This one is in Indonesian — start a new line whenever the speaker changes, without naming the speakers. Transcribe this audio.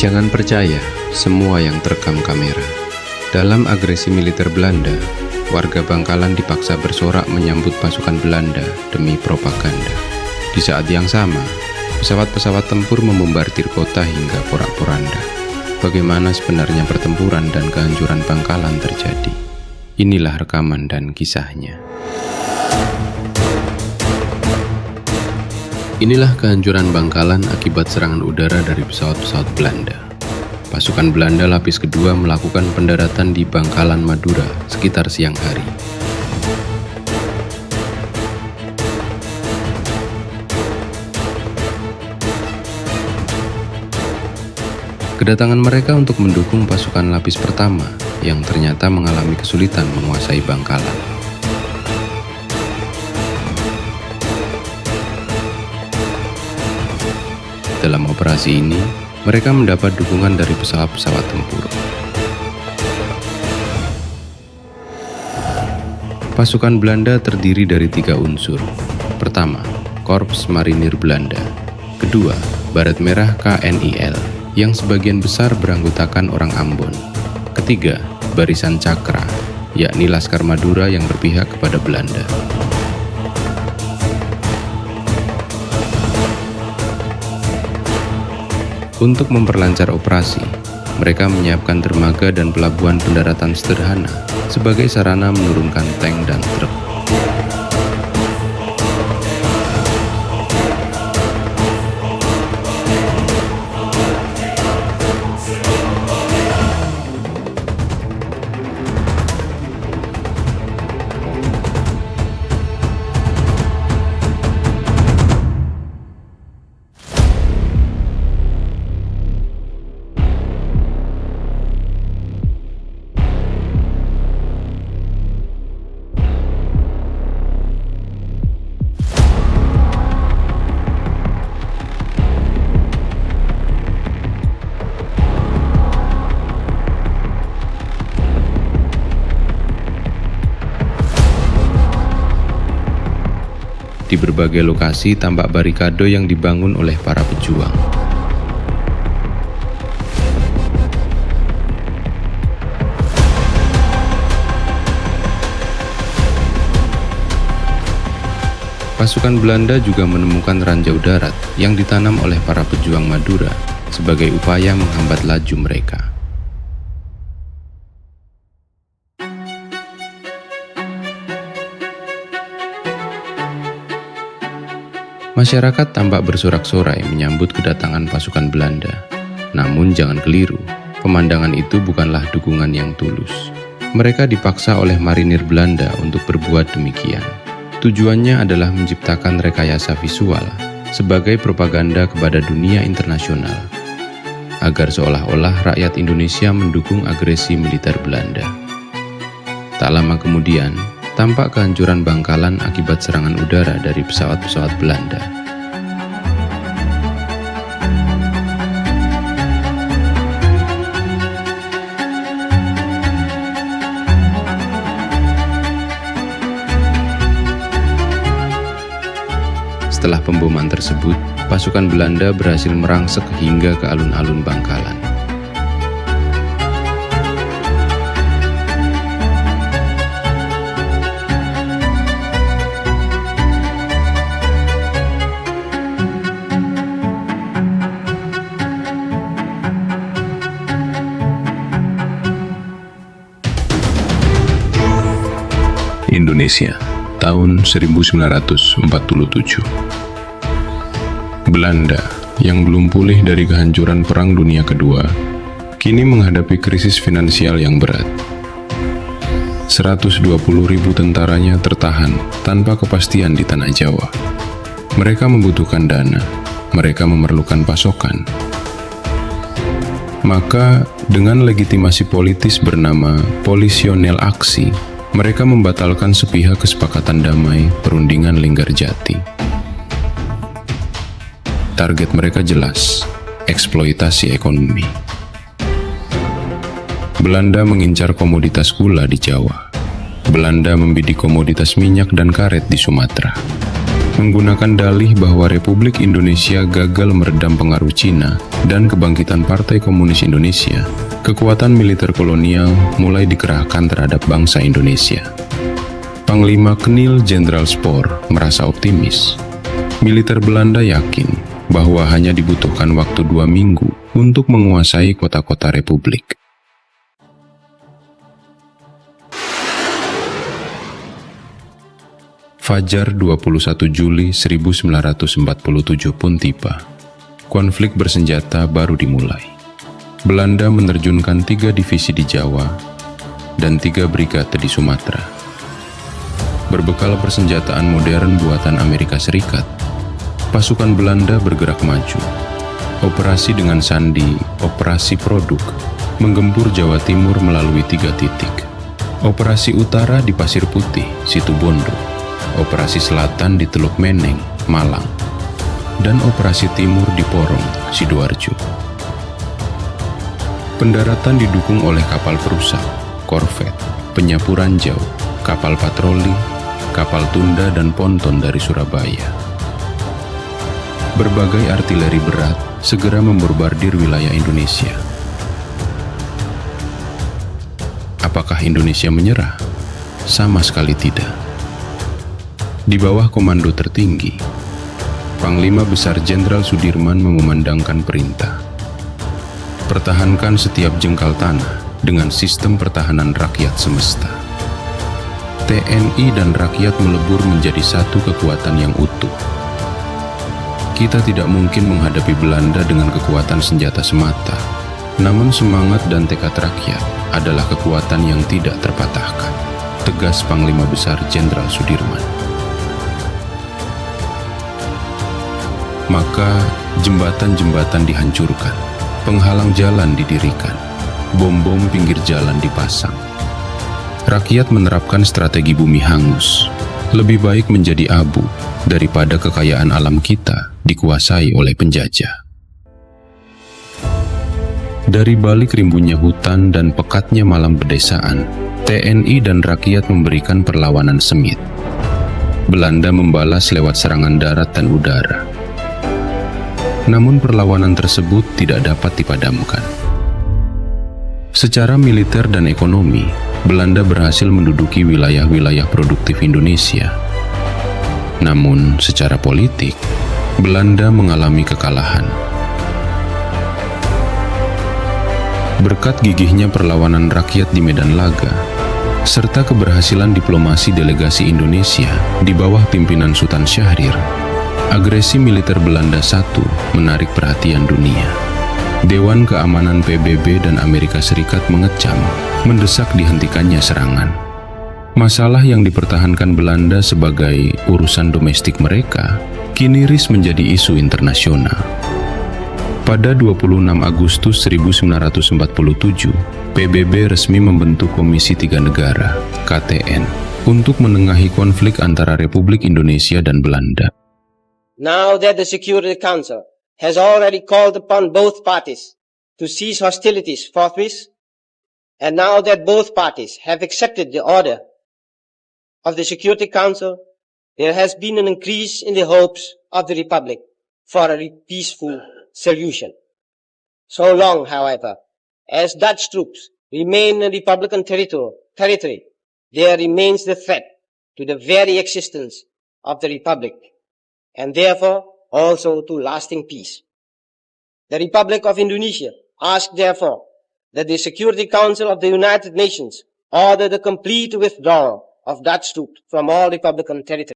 Jangan percaya semua yang terekam kamera. Dalam agresi militer Belanda, warga Bangkalan dipaksa bersorak menyambut pasukan Belanda demi propaganda. Di saat yang sama, pesawat-pesawat tempur membombardir kota hingga porak-poranda. Bagaimana sebenarnya pertempuran dan kehancuran Bangkalan terjadi? Inilah rekaman dan kisahnya. Inilah kehancuran Bangkalan akibat serangan udara dari pesawat-pesawat Belanda. Pasukan Belanda lapis kedua melakukan pendaratan di Bangkalan, Madura sekitar siang hari. Kedatangan mereka untuk mendukung pasukan lapis pertama yang ternyata mengalami kesulitan menguasai Bangkalan. Dalam operasi ini, mereka mendapat dukungan dari pesawat-pesawat tempur. Pasukan Belanda terdiri dari 3 unsur. Pertama, Korps Marinir Belanda. Kedua, Baret Merah KNIL, yang sebagian besar beranggotakan orang Ambon. Ketiga, Barisan Cakra, yakni Laskar Madura yang berpihak kepada Belanda. Untuk memperlancar operasi, mereka menyiapkan dermaga dan pelabuhan pendaratan sederhana sebagai sarana menurunkan tank dan truk. Di berbagai lokasi tampak barikade yang dibangun oleh para pejuang. Pasukan Belanda juga menemukan ranjau darat yang ditanam oleh para pejuang Madura sebagai upaya menghambat laju mereka. Masyarakat tampak bersorak-sorai menyambut kedatangan pasukan Belanda. Namun jangan keliru, pemandangan itu bukanlah dukungan yang tulus. Mereka dipaksa oleh marinir Belanda untuk berbuat demikian. Tujuannya adalah menciptakan rekayasa visual sebagai propaganda kepada dunia internasional, agar seolah-olah rakyat Indonesia mendukung agresi militer Belanda. Tak lama kemudian, tampak kehancuran Bangkalan akibat serangan udara dari pesawat-pesawat Belanda. Setelah pemboman tersebut, pasukan Belanda berhasil merangsek hingga ke alun-alun Bangkalan.
Indonesia, tahun 1947. Belanda, yang belum pulih dari kehancuran Perang Dunia Kedua, kini menghadapi krisis finansial yang berat. 120.000 tentaranya tertahan tanpa kepastian di tanah Jawa. Mereka membutuhkan dana, mereka memerlukan pasokan. Maka, dengan legitimasi politis bernama Polisionel Aksi, mereka membatalkan sepihak kesepakatan damai Perundingan Linggarjati. Target mereka jelas, eksploitasi ekonomi. Belanda mengincar komoditas gula di Jawa. Belanda membidik komoditas minyak dan karet di Sumatera. Menggunakan dalih bahwa Republik Indonesia gagal meredam pengaruh Cina dan kebangkitan Partai Komunis Indonesia, kekuatan militer kolonial mulai dikerahkan terhadap bangsa Indonesia. Panglima Knil Jenderal Spoor merasa optimis. Militer Belanda yakin bahwa hanya dibutuhkan waktu 2 minggu untuk menguasai kota-kota Republik. Fajar 21 Juli 1947 pun tiba. Konflik bersenjata baru dimulai. Belanda menerjunkan 3 divisi di Jawa dan 3 brigade di Sumatera. Berbekal persenjataan modern buatan Amerika Serikat, pasukan Belanda bergerak maju. Operasi dengan sandi, Operasi Produk, menggempur Jawa Timur melalui 3 titik. Operasi Utara di Pasir Putih, Situbondo. Operasi Selatan di Teluk Meneng, Malang, dan Operasi Timur di Porong, Sidoarjo. Pendaratan didukung oleh kapal perusak, korvet, penyapu ranjau, kapal patroli, kapal tunda dan ponton dari Surabaya. Berbagai artileri berat segera membombardir wilayah Indonesia. Apakah Indonesia menyerah? Sama sekali tidak. Di bawah komando tertinggi, Panglima Besar Jenderal Sudirman mengumandangkan perintah. Pertahankan setiap jengkal tanah dengan sistem pertahanan rakyat semesta. TNI dan rakyat melebur menjadi satu kekuatan yang utuh. Kita tidak mungkin menghadapi Belanda dengan kekuatan senjata semata, namun semangat dan tekad rakyat adalah kekuatan yang tidak terpatahkan, tegas Panglima Besar Jenderal Sudirman. Maka jembatan-jembatan dihancurkan, penghalang jalan didirikan, bom-bom pinggir jalan dipasang. Rakyat menerapkan strategi bumi hangus. Lebih baik menjadi abu daripada kekayaan alam kita dikuasai oleh penjajah. Dari balik rimbunnya hutan dan pekatnya malam pedesaan, TNI dan rakyat memberikan perlawanan sengit. Belanda membalas lewat serangan darat dan udara. Namun perlawanan tersebut tidak dapat dipadamkan. Secara militer dan ekonomi, Belanda berhasil menduduki wilayah-wilayah produktif Indonesia. Namun secara politik, Belanda mengalami kekalahan. Berkat gigihnya perlawanan rakyat di medan laga, serta keberhasilan diplomasi delegasi Indonesia di bawah pimpinan Sultan Syahrir, agresi militer Belanda I menarik perhatian dunia. Dewan Keamanan PBB dan Amerika Serikat mengecam, mendesak dihentikannya serangan. Masalah yang dipertahankan Belanda sebagai urusan domestik mereka, kini risih menjadi isu internasional. Pada 26 Agustus 1947, PBB resmi membentuk Komisi Tiga Negara, KTN, untuk menengahi konflik antara Republik Indonesia dan Belanda.
Now that the Security Council has already called upon both parties to cease hostilities forthwith, and now that both parties have accepted the order of the Security Council, there has been an increase in the hopes of the Republic for a peaceful solution. So long, however, as Dutch troops remain in Republican territory, there remains the threat to the very existence of the Republic, and therefore also to lasting peace. The Republic of Indonesia asks therefore that the Security Council of the United Nations order the complete withdrawal of Dutch troops from all Republican territories.